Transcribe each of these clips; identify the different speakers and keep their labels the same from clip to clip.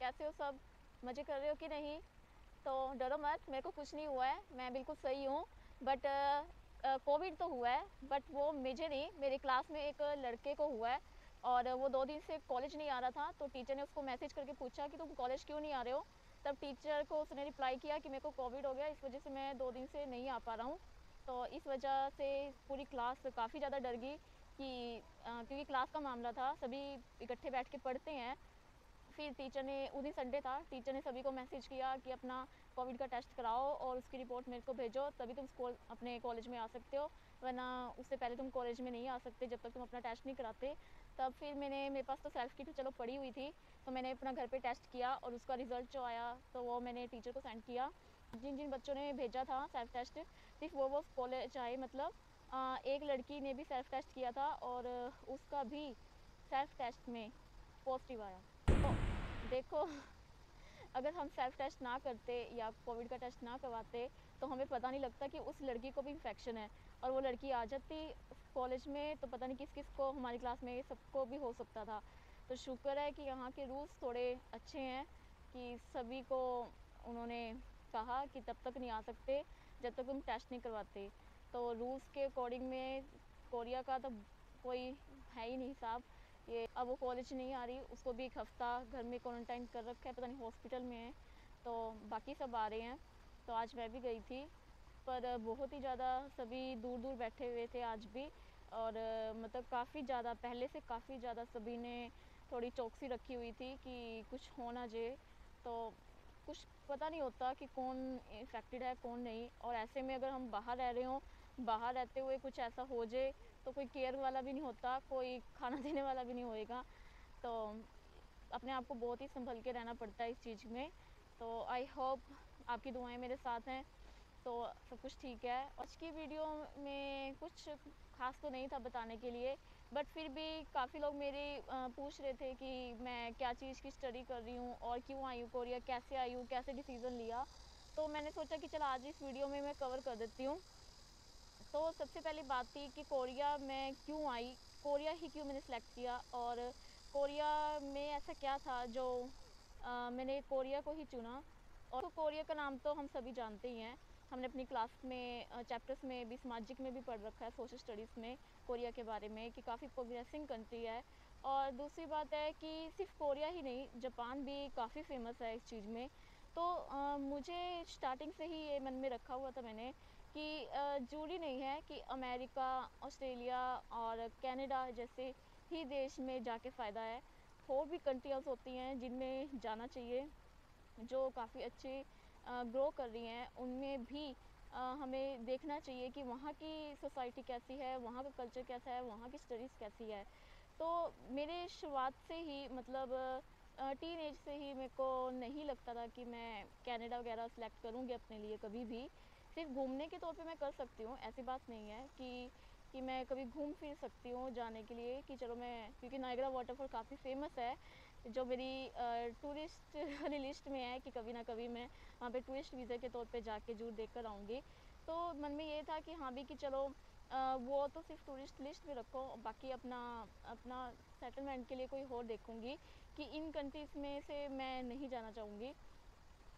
Speaker 1: कैसे हो सब? मज़े कर रहे हो कि नहीं? तो डरो मत, मेरे को कुछ नहीं हुआ है, मैं बिल्कुल सही हूँ। बट कोविड तो हुआ है, बट वो मुझे नहीं, मेरे क्लास में एक लड़के को हुआ है और वो 2 दिन से कॉलेज नहीं आ रहा था, तो टीचर ने उसको मैसेज करके पूछा कि तुम कॉलेज क्यों नहीं आ रहे हो? तब टीचर को उसने रिप्लाई किया कि मेरे को कोविड हो गया, इस वज़ह से मैं 2 दिन से नहीं आ पा रहा हूँ। तो इस वजह से पूरी क्लास काफ़ी ज़्यादा डर गई कि क्योंकि क्लास का मामला था, सभी इकट्ठे बैठ के पढ़ते हैं। फिर टीचर ने उस दिन संडे था, टीचर ने सभी को मैसेज किया कि अपना कोविड का टेस्ट कराओ और उसकी रिपोर्ट मेरे को भेजो, तभी तुम स्कूल अपने कॉलेज में आ सकते हो, वरना उससे पहले तुम कॉलेज में नहीं आ सकते जब तक तुम अपना टेस्ट नहीं कराते। तब फिर मेरे पास तो सेल्फ किट चलो पड़ी हुई थी, तो मैंने अपना घर पे टेस्ट किया और उसका रिज़ल्ट जो आया तो वो मैंने टीचर को सेंड किया। जिन-जिन बच्चों ने भेजा था सेल्फ टेस्ट, सिर्फ वो कॉलेज आए, मतलब एक लड़की ने भी सेल्फ टेस्ट किया था और उसका भी सेल्फ टेस्ट में पॉजिटिव आया। तो देखो, अगर हम सेल्फ टेस्ट ना करते या कोविड का टेस्ट ना करवाते, तो हमें पता नहीं लगता कि उस लड़की को भी इन्फेक्शन है और वो लड़की आ जाती कॉलेज में, तो पता नहीं किस-किस को हमारी क्लास में सबको भी हो सकता था। तो शुक्र है कि यहाँ के रूल्स थोड़े अच्छे हैं कि सभी को उन्होंने कहा कि तब तक नहीं आ सकते जब तक तुम टेस्ट नहीं करवाते। तो रूल्स के अकॉर्डिंग में कोरिया का तो कोई है ही नहीं हिसाब। ये अब वो कॉलेज नहीं आ रही, उसको भी 1 हफ़्ता घर में क्वारंटाइन कर रखा है, पता नहीं हॉस्पिटल में है, तो बाकी सब आ रहे हैं। तो आज मैं भी गई थी, पर बहुत ही ज़्यादा सभी दूर-दूर बैठे हुए थे आज भी और मतलब काफ़ी ज़्यादा पहले से काफ़ी ज़्यादा सभी ने थोड़ी चौकसी रखी हुई थी कि कुछ हो ना जाए, तो कुछ पता नहीं होता कि कौन इन्फेक्टेड है, कौन नहीं। और ऐसे में अगर हम बाहर रह रहे हों, बाहर रहते हुए कुछ ऐसा हो जाए, तो कोई केयर वाला भी नहीं होता, कोई खाना देने वाला भी नहीं होएगा। तो अपने आप को बहुत ही सँभल के रहना पड़ता है इस चीज़ में। तो आई होप आपकी दुआएँ मेरे साथ हैं, तो सब कुछ ठीक है। आज की वीडियो में कुछ ख़ास तो नहीं था बताने के लिए, बट फिर भी काफ़ी लोग मेरे पूछ रहे थे कि मैं क्या चीज़ की स्टडी कर रही हूँ और क्यों आई हूँ कोरिया, कैसे आई हूँ, कैसे डिसीज़न लिया। तो मैंने सोचा कि चल आज इस वीडियो में मैं कवर कर देती हूँ। तो सबसे पहली बात थी कि कोरिया में क्यों आई, कोरिया ही क्यों मैंने सेलेक्ट किया और कोरिया में ऐसा क्या था जो मैंने कोरिया को ही चुना। और तो कोरिया का नाम तो हम सभी जानते ही हैं, हमने अपनी क्लास में चैप्टर्स में भी, सामाजिक में भी पढ़ रखा है, सोशल स्टडीज़ में कोरिया के बारे में कि काफ़ी प्रोग्रेसिंग कंट्री है। और दूसरी बात है कि सिर्फ कोरिया ही नहीं, जापान भी काफ़ी फेमस है इस चीज़ में। तो मुझे स्टार्टिंग से ही ये मन में रखा हुआ था मैंने कि ज़रूरी नहीं है कि अमेरिका, ऑस्ट्रेलिया और कनाडा जैसे ही देश में जाके फ़ायदा है। और भी कंट्रीज़ होती हैं जिनमें जाना चाहिए, जो काफ़ी अच्छे ग्रो कर रही हैं, उनमें भी हमें देखना चाहिए कि वहाँ की सोसाइटी कैसी है, वहाँ का कल्चर कैसा है, वहाँ की स्टडीज़ कैसी है। तो मेरे शुरुआत से ही मतलब टीनेज से ही मेरे को नहीं लगता था कि मैं कनाडा वगैरह सेलेक्ट करूँगी अपने लिए कभी भी। सिर्फ़ घूमने के तौर पे मैं कर सकती हूँ, ऐसी बात नहीं है कि मैं कभी घूम फिर सकती हूँ जाने के लिए कि चलो मैं, क्योंकि नायग्रा वाटरफॉल काफ़ी फ़ेमस है, जो मेरी टूरिस्ट वाली लिस्ट में है कि कभी ना कभी मैं वहाँ पे टूरिस्ट वीज़ा के तौर पे जाके ज़रूर देख कर आऊँगी। तो मन में ये था कि हाँ भी कि चलो वो तो सिर्फ़ टूरिस्ट लिस्ट में रखो, बाकी अपना अपना सेटलमेंट के लिए कोई और देखूँगी कि इन कंट्रीज़ में से मैं नहीं जाना चाहूँगी।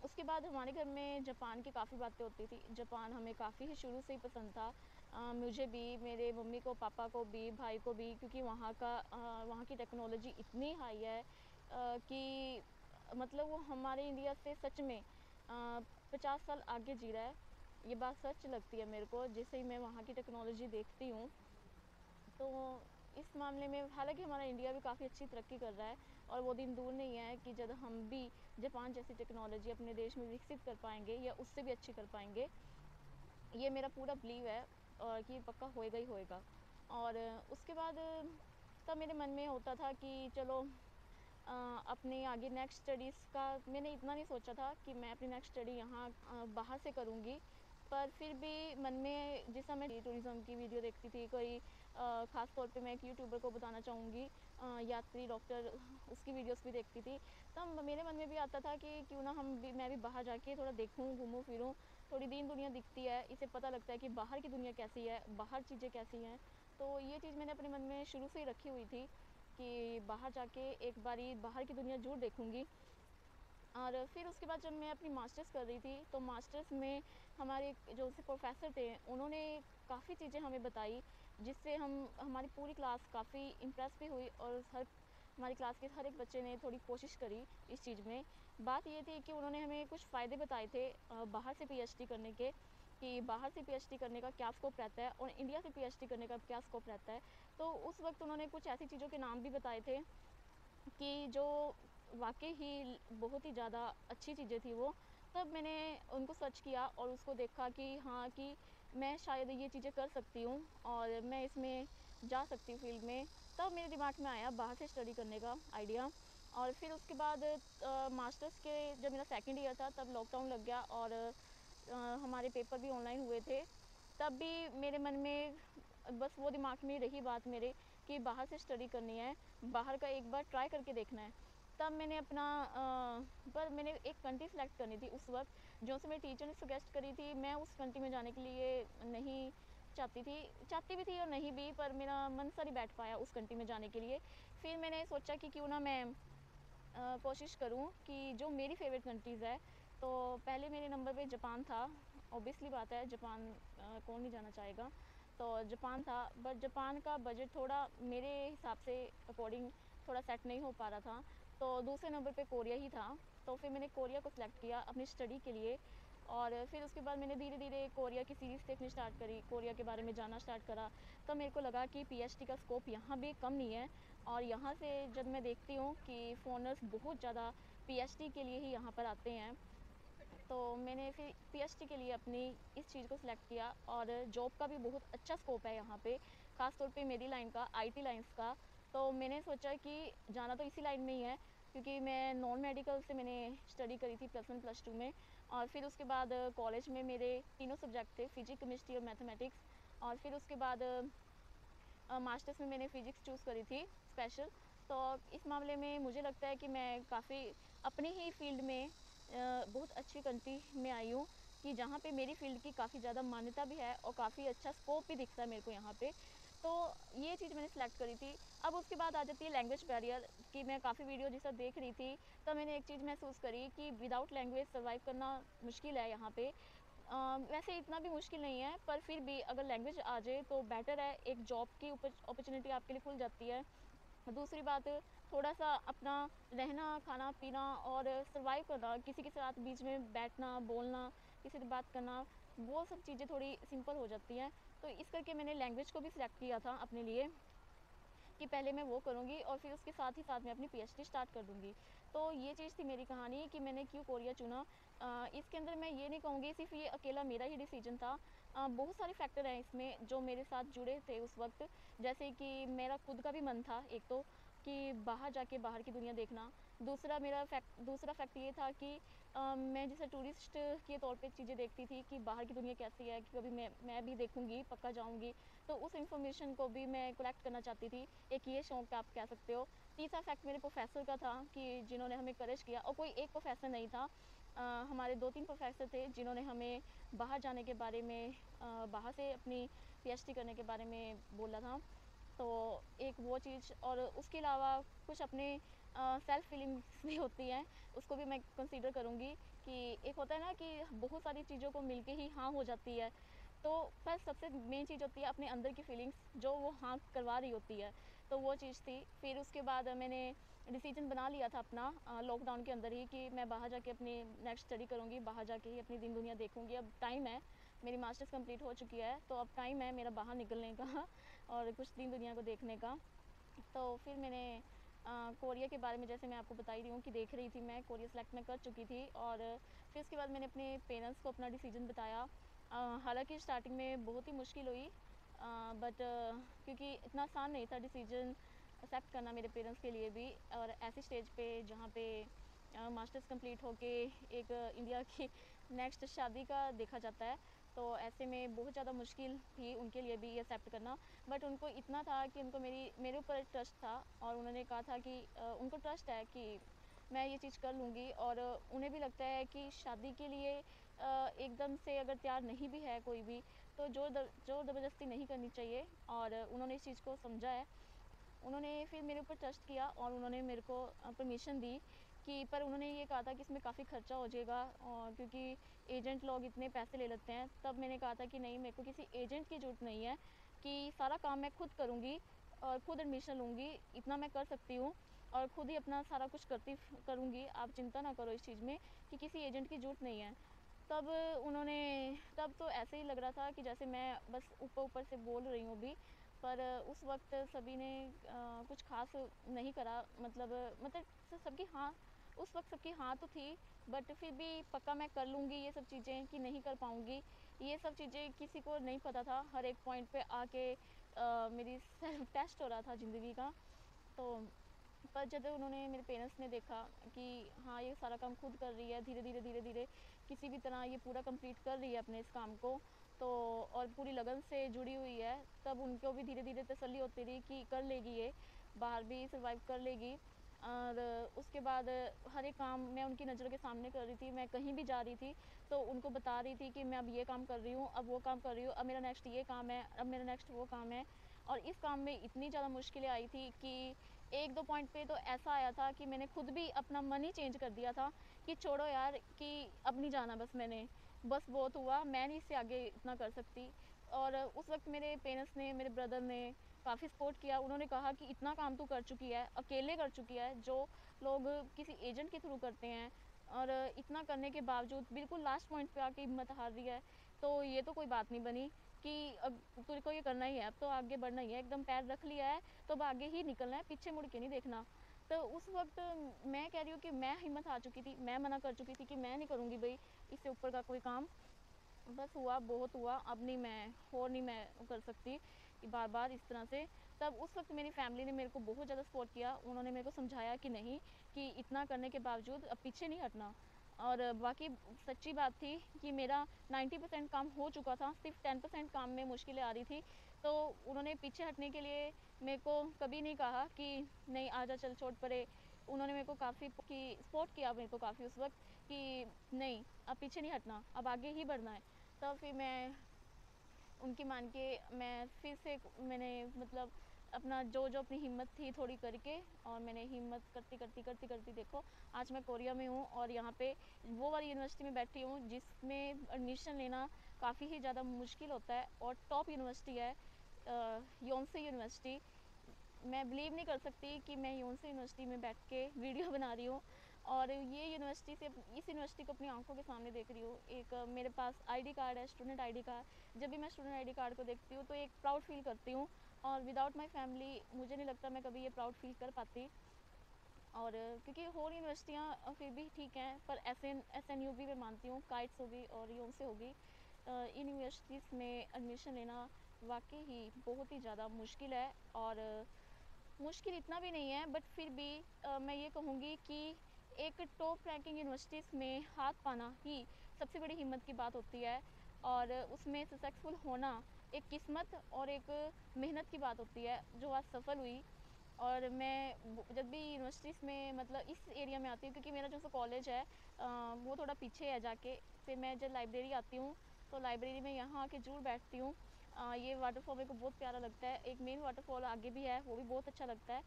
Speaker 1: उसके बाद हमारे घर में जापान की काफ़ी बातें होती थी। जापान हमें काफ़ी ही शुरू से ही पसंद था। मुझे भी, मेरे मम्मी को, पापा को भी, भाई को भी, क्योंकि वहाँ की टेक्नोलॉजी इतनी हाई है कि मतलब वो हमारे इंडिया से सच में 50 साल आगे जी रहा है। ये बात सच लगती है मेरे को, जैसे ही मैं वहाँ की टेक्नोलॉजी देखती हूँ। तो इस मामले में हालाँकि हमारा इंडिया भी काफ़ी अच्छी तरक्की कर रहा है और वो दिन दूर नहीं है कि जब हम भी जापान जैसी टेक्नोलॉजी अपने देश में विकसित कर पाएँगे या उससे भी अच्छी कर पाएँगे। ये मेरा पूरा बिलीव है और कि पक्का होएगा ही होएगा। और उसके बाद तब मेरे मन में होता था कि चलो अपने आगे नेक्स्ट स्टडीज़ का मैंने इतना नहीं सोचा था कि मैं अपनी नेक्स्ट स्टडी यहाँ बाहर से करूँगी। पर फिर भी मन में जिस समय टूरिज़्म की वीडियो देखती थी, कोई ख़ास तौर पे मैं एक यूट्यूबर को बताना चाहूँगी, यात्री डॉक्टर, उसकी वीडियोज़ भी देखती थी। तब मेरे मन में भी आता था कि क्यों ना मैं भी बाहर जाके थोड़ा देखूँ, घूमूँ-फिरूँ, थोड़ी दीन दुनिया दिखती है, इससे पता लगता है कि बाहर की दुनिया कैसी है, बाहर चीज़ें कैसी हैं। तो ये चीज़ मैंने अपने मन में शुरू से ही रखी हुई थी कि बाहर जाके एक बारी बाहर की दुनिया ज़रूर देखूँगी। और फिर उसके बाद जब मैं अपनी मास्टर्स कर रही थी तो मास्टर्स में हमारे जो से प्रोफेसर थे उन्होंने काफ़ी चीज़ें हमें बताई, जिससे हम हमारी पूरी क्लास काफ़ी इम्प्रेस भी हुई और हर हमारी क्लास के हर एक बच्चे ने थोड़ी कोशिश करी इस चीज़ में। बात ये थी कि उन्होंने हमें कुछ फ़ायदे बताए थे बाहर से पीएचडी करने के, कि बाहर से पीएचडी करने का क्या स्कोप रहता है और इंडिया से पीएचडी करने का क्या स्कोप रहता है। तो उस वक्त उन्होंने कुछ ऐसी चीज़ों के नाम भी बताए थे कि जो वाक़ई ही बहुत ही ज़्यादा अच्छी चीज़ें थी वो। तब मैंने उनको सर्च किया और उसको देखा कि हाँ, कि मैं शायद ये चीज़ें कर सकती हूँ और मैं इसमें जा सकती हूँ फ़ील्ड में। तब मेरे दिमाग में आया बाहर से स्टडी करने का आइडिया। और फिर उसके बाद मास्टर्स के जब मेरा सेकंड ईयर था तब लॉकडाउन लग गया और हमारे पेपर भी ऑनलाइन हुए थे। तब भी मेरे मन में बस वो दिमाग में रही बात मेरे कि बाहर से स्टडी करनी है, बाहर का एक बार ट्राई करके देखना है। तब मैंने अपना पर मैंने एक कंट्री सेलेक्ट करनी थी उस वक़्त, जो से मेरी टीचर ने सजेस्ट करी थी। मैं उस कंट्री में जाने के लिए नहीं चाहती भी थी और नहीं भी, पर मेरा मन सा नहीं बैठ पाया उस कंट्री में जाने के लिए। फिर मैंने सोचा कि क्यों ना मैं कोशिश करूँ कि जो मेरी फ़ेवरेट कंट्रीज़ है, तो पहले मेरे नंबर पे जापान था। ऑब्वियसली बात है, जापान कौन नहीं जाना चाहेगा। तो जापान था, बट जापान का बजट थोड़ा मेरे हिसाब से अकॉर्डिंग थोड़ा सेट नहीं हो पा रहा था। तो दूसरे नंबर पे कोरिया ही था। तो फिर मैंने कोरिया को सिलेक्ट किया अपनी स्टडी के लिए। और फिर उसके बाद मैंने धीरे-धीरे कोरिया की सीरीज़ देखनी स्टार्ट करी, कोरिया के बारे में जानना स्टार्ट करा। तब मेरे को लगा कि पीएचडी का स्कोप यहाँ भी कम नहीं है। और यहाँ से जब मैं देखती हूँ कि फ़ॉरेनर्स बहुत ज़्यादा पीएचडी के लिए ही यहाँ पर आते हैं, तो मैंने फिर पीएचडी के लिए अपनी इस चीज़ को सिलेक्ट किया। और जॉब का भी बहुत अच्छा स्कोप है यहाँ पे, ख़ास तौर पे मेरी लाइन का, आईटी लाइन्स का। तो मैंने सोचा कि जाना तो इसी लाइन में ही है, क्योंकि मैं नॉन मेडिकल से मैंने स्टडी करी थी प्लस वन प्लस टू में। और फिर उसके बाद कॉलेज में मेरे तीनों सब्जेक्ट थे, फिजिक्स, केमिस्ट्री और मैथमेटिक्स। और फिर उसके बाद मास्टर्स में मैंने फ़िज़िक्स चूज़ करी थी स्पेशल। तो इस मामले में मुझे लगता है कि मैं काफ़ी अपनी ही फ़ील्ड में बहुत अच्छी कंट्री में आई हूँ, कि जहाँ पे मेरी फ़ील्ड की काफ़ी ज़्यादा मान्यता भी है और काफ़ी अच्छा स्कोप भी दिखता है मेरे को यहाँ पे। तो ये चीज़ मैंने सेलेक्ट करी थी। अब उसके बाद आ जाती है लैंग्वेज बैरियर, कि मैं काफ़ी वीडियो जैसा देख रही थी, तो मैंने एक चीज़ महसूस करी कि विदाउट लैंग्वेज सर्वाइव करना मुश्किल है यहाँ पे। वैसे इतना भी मुश्किल नहीं है, पर फिर भी अगर लैंग्वेज आ जाए तो बेटर है, एक जॉब की अपॉर्चुनिटी आपके लिए खुल जाती है। दूसरी बात, थोड़ा-सा अपना रहना, खाना-पीना और सर्वाइव करना, किसी के साथ बीच में बैठना, बोलना, किसी से बात करना, वो सब चीज़ें थोड़ी सिंपल हो जाती हैं। तो इस करके मैंने लैंग्वेज को भी सिलेक्ट किया था अपने लिए, कि पहले मैं वो करूँगी और फिर उसके साथ ही साथ मैं अपनी पीएचडी स्टार्ट कर दूँगी। तो ये चीज़ थी मेरी कहानी कि मैंने क्यों कोरिया चुना। इसके अंदर मैं ये नहीं कहूँगी सिर्फ़ ये अकेला मेरा ही डिसीजन था। बहुत सारे फैक्टर हैं इसमें जो मेरे साथ जुड़े थे उस वक़्त। जैसे कि मेरा खुद का भी मन था एक तो, कि बाहर जाके बाहर की दुनिया देखना। दूसरा फैक्ट ये था कि मैं जैसे टूरिस्ट के तौर पे चीज़ें देखती थी कि बाहर की दुनिया कैसी है, कि कभी मैं भी देखूँगी, पक्का जाऊँगी। तो उस इन्फॉर्मेशन को भी मैं कलेक्ट करना चाहती थी। एक ये शौक आप कह सकते हो। तीसरा फैक्ट मेरे प्रोफ़ेसर का था, कि जिन्होंने हमें एनकरेज किया, और कोई एक प्रोफ़ेसर नहीं था। हमारे 2-3 प्रोफ़ेसर थे जिन्होंने हमें बाहर जाने के बारे में, बाहर से अपनी पीएचडी करने के बारे में बोला था। तो एक वो चीज़, और उसके अलावा कुछ अपने सेल्फ फीलिंग्स भी होती हैं, उसको भी मैं कंसीडर करूँगी। कि एक होता है ना कि बहुत सारी चीज़ों को मिलके ही हाँ हो जाती है। तो पर सबसे मेन चीज़ होती है अपने अंदर की फीलिंग्स, जो वो हाँ करवा रही होती है। तो वो चीज़ थी। फिर उसके बाद मैंने डिसीजन बना लिया था अपना लॉकडाउन के अंदर ही, कि मैं बाहर जाके अपनी नेक्स्ट स्टडी करूँगी, बाहर जाके ही अपनी दिन दुनिया देखूँगी। अब टाइम है, मेरी मास्टर्स कंप्लीट हो चुकी है, तो अब टाइम है मेरा बाहर निकलने का और कुछ दिन दुनिया को देखने का। तो फिर मैंने कोरिया के बारे में, जैसे मैं आपको बता ही रही हूँ कि देख रही थी, मैं कोरिया सेलेक्ट मैं कर चुकी थी। और फिर उसके बाद मैंने अपने पेरेंट्स को अपना डिसीजन बताया। हालांकि स्टार्टिंग में बहुत ही मुश्किल हुई, बट क्योंकि इतना आसान नहीं था डिसीजन एक्सेप्ट करना मेरे पेरेंट्स के लिए भी, और ऐसी स्टेज पे जहाँ पे मास्टर्स कंप्लीट होके एक इंडिया की नेक्स्ट शादी का देखा जाता है। तो ऐसे में बहुत ज़्यादा मुश्किल थी उनके लिए भी ये एक्सेप्ट करना। बट उनको इतना था कि उनको मेरे ऊपर ट्रस्ट था, और उन्होंने कहा था कि उनको ट्रस्ट है कि मैं ये चीज़ कर लूँगी। और उन्हें भी लगता है कि शादी के लिए एकदम से अगर तैयार नहीं भी है कोई भी, तो ज़ोर ज़बरदस्ती नहीं करनी चाहिए। और उन्होंने इस चीज़ को समझा है। उन्होंने फिर मेरे ऊपर ट्रस्ट किया और उन्होंने मेरे को परमिशन दी कि पर उन्होंने ये कहा था कि इसमें काफ़ी खर्चा हो जाएगा, और क्योंकि एजेंट लोग इतने पैसे ले लेते हैं। तब मैंने कहा था कि नहीं, मेरे को किसी एजेंट की ज़रूरत नहीं है, कि सारा काम मैं खुद करूँगी और खुद एडमिशन लूँगी, इतना मैं कर सकती हूँ और खुद ही अपना सारा कुछ करूँगी, आप चिंता ना करो इस चीज़ में, कि किसी एजेंट की ज़रूरत नहीं है। तब उन्होंने तब तो ऐसे ही लग रहा था कि जैसे मैं बस ऊपर-ऊपर से बोल रही हूँ अभी, पर उस वक़्त सभी ने कुछ ख़ास नहीं करा, मतलब सबकी हाँ, उस वक़्त सबकी हाँ तो थी, बट फिर भी पक्का मैं कर लूँगी ये सब चीज़ें कि नहीं कर पाऊँगी, ये सब चीज़ें किसी को नहीं पता था। हर एक पॉइंट पे आके मेरी सेल्फ टेस्ट हो रहा था ज़िंदगी का। तो पर जब उन्होंने, मेरे पेरेंट्स ने देखा कि हाँ, ये सारा काम खुद कर रही है, धीरे-धीरे किसी भी तरह ये पूरा कंप्लीट कर रही है अपने इस काम को, तो और पूरी लगन से जुड़ी हुई है, तब उनको भी धीरे-धीरे तसल्ली होती रही कि कर लेगी ये, बाहर भी सर्वाइव कर लेगी। और उसके बाद हर एक काम मैं उनकी नज़रों के सामने कर रही थी, मैं कहीं भी जा रही थी, तो उनको बता रही थी कि मैं अब ये काम कर रही हूँ, अब वो काम कर रही हूँ, अब मेरा नेक्स्ट ये काम है, अब मेरा नेक्स्ट वो काम है। और इस काम में इतनी ज़्यादा मुश्किलें आई थी कि 1-2 पॉइंट पे तो ऐसा आया था कि मैंने खुद भी अपना मन ही चेंज कर दिया था कि छोड़ो यार, कि अब नहीं जाना, बस बहुत हुआ, मैं नहीं इससे आगे इतना कर सकती। और उस वक़्त मेरे पेरेंट्स ने, मेरे ब्रदर ने काफ़ी सपोर्ट किया। उन्होंने कहा कि इतना काम तू कर चुकी है, अकेले कर चुकी है, जो लोग किसी एजेंट के थ्रू करते हैं, और इतना करने के बावजूद बिल्कुल लास्ट पॉइंट पे आके हिम्मत हार रही है, तो ये तो कोई बात नहीं बनी, कि अब तेरे को ये करना ही है, अब तो आगे बढ़ना ही है, एकदम पैर रख लिया है, तो अब आगे ही निकलना है, पीछे मुड़ के नहीं देखना। तो उस वक़्त मैं कह रही हूँ कि मैं हिम्मत हार चुकी थी, मैं मना कर चुकी थी कि मैं नहीं करूँगी भई इससे ऊपर का कोई काम। बस हुआ, बहुत हुआ, अब नहीं मैं और नहीं मैं कर सकती बार-बार इस तरह से। तब उस वक़्त मेरी फ़ैमिली ने मेरे को बहुत ज़्यादा सपोर्ट किया, उन्होंने मेरे को समझाया कि नहीं, कि इतना करने के बावजूद अब पीछे नहीं हटना। और बाकी सच्ची बात थी कि मेरा 90% काम हो चुका था, सिर्फ़ 10% काम में मुश्किलें आ रही थी। तो उन्होंने पीछे हटने के लिए मेरे को कभी नहीं कहा कि नहीं, आजा, चल, छोड़ परे। उन्होंने मेरे को काफ़ी कि सपोर्ट किया मेरे को काफ़ी उस वक़्त, कि नहीं, अब पीछे नहीं हटना, अब आगे ही बढ़ना है। तब फिर मैं उनकी मान के मैं फिर से मैंने मतलब अपना जो अपनी हिम्मत थी थोड़ी करके, और मैंने हिम्मत करती देखो आज मैं कोरिया में हूँ, और यहाँ पे वो वाली यूनिवर्सिटी में बैठी हूँ जिसमें एडमिशन लेना काफ़ी ही ज़्यादा मुश्किल होता है, और टॉप यूनिवर्सिटी है, योनसे यूनिवर्सिटी। मैं बिलीव नहीं कर सकती कि मैं योनसे यूनिवर्सिटी में बैठ के वीडियो बना रही हूँ, और ये यूनिवर्सिटी से, इस यूनिवर्सिटी को अपनी आंखों के सामने देख रही हूँ। एक मेरे पास आईडी कार्ड है, स्टूडेंट आईडी कार्ड। जब भी मैं स्टूडेंट आईडी कार्ड को देखती हूँ तो एक प्राउड फील करती हूँ, और विदाउट माय फैमिली मुझे नहीं लगता मैं कभी ये प्राउड फील कर पाती। और क्योंकि होल यूनिवर्सिटियाँ फिर भी ठीक हैं, पर एसएनयू भी मैं मानती हूँ, काइट्स होगी और योनसे होगी, इन यूनिवर्सिटीज़ में एडमिशन लेना वाकई ही बहुत ही ज़्यादा मुश्किल है। और मुश्किल इतना भी नहीं है, बट फिर भी मैं ये कहूँगी कि एक टॉप रैंकिंग यूनिवर्सिटीज़ में हाथ पाना ही सबसे बड़ी हिम्मत की बात होती है, और उसमें सक्सेसफुल होना एक किस्मत और एक मेहनत की बात होती है, जो आज सफल हुई। और मैं जब भी यूनिवर्सिटीज़ में मतलब इस एरिया में आती हूँ, क्योंकि मेरा जो सा कॉलेज है वो थोड़ा पीछे है जाके, फिर मैं जब लाइब्रेरी आती हूँ तो लाइब्रेरी में यहाँ आके ज़रूर बैठती हूँ। ये वाटरफॉल मेरे को बहुत प्यारा लगता है, एक मेन वाटरफॉल आगे भी है, वो भी बहुत अच्छा लगता है।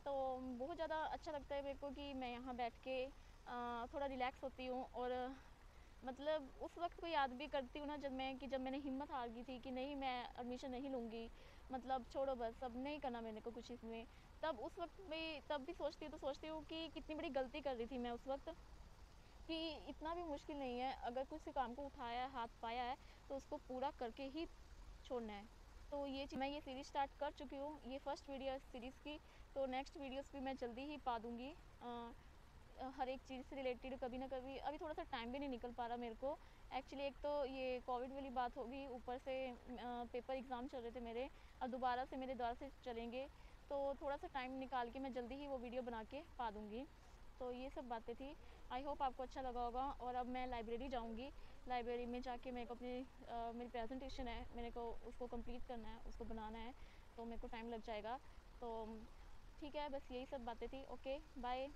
Speaker 1: तो बहुत ज़्यादा अच्छा लगता है मेरे को कि मैं यहाँ बैठ के थोड़ा रिलैक्स होती हूँ, और मतलब उस वक़्त को याद भी करती हूँ ना, जब मैंने हिम्मत हार गई थी कि नहीं, मैं एडमिशन नहीं लूँगी, मतलब छोड़ो बस, अब नहीं करना मेरे को कुछ इसमें। तब उस वक़्त भी तब भी सोचती हूँ, तो सोचती हूँ कि कितनी बड़ी गलती कर रही थी मैं उस वक़्त, कि इतना भी मुश्किल नहीं है, अगर किसी काम को उठाया है, हाथ पाया है, तो उसको पूरा करके ही छोड़ना है। तो मैं ये सीरीज़ स्टार्ट कर चुकी हूँ, ये फर्स्ट वीडियो है इस सीरीज़ की, तो नेक्स्ट वीडियोज़ भी मैं जल्दी ही पा दूँगी। हर एक चीज़ से रिलेटेड कभी ना कभी, अभी थोड़ा-सा टाइम भी नहीं निकल पा रहा मेरे को। एक्चुअली एक तो ये कोविड वाली बात होगी, ऊपर से पेपर एग्ज़ाम चल रहे थे मेरे, अब दोबारा से चलेंगे, तो थोड़ा-सा टाइम निकाल के मैं जल्दी ही वो वीडियो बना के पा दूँगी। तो ये सब बातें थी। आई होप आपको अच्छा लगा होगा, और अब मैं लाइब्रेरी जाऊँगी। लाइब्रेरी में जाके मेरे को मेरी प्रेजेंटेशन है, मेरे को उसको कंप्लीट करना है, उसको बनाना है, तो मेरे को टाइम लग जाएगा। तो ठीक है, बस यही सब बातें थी। Okay, bye.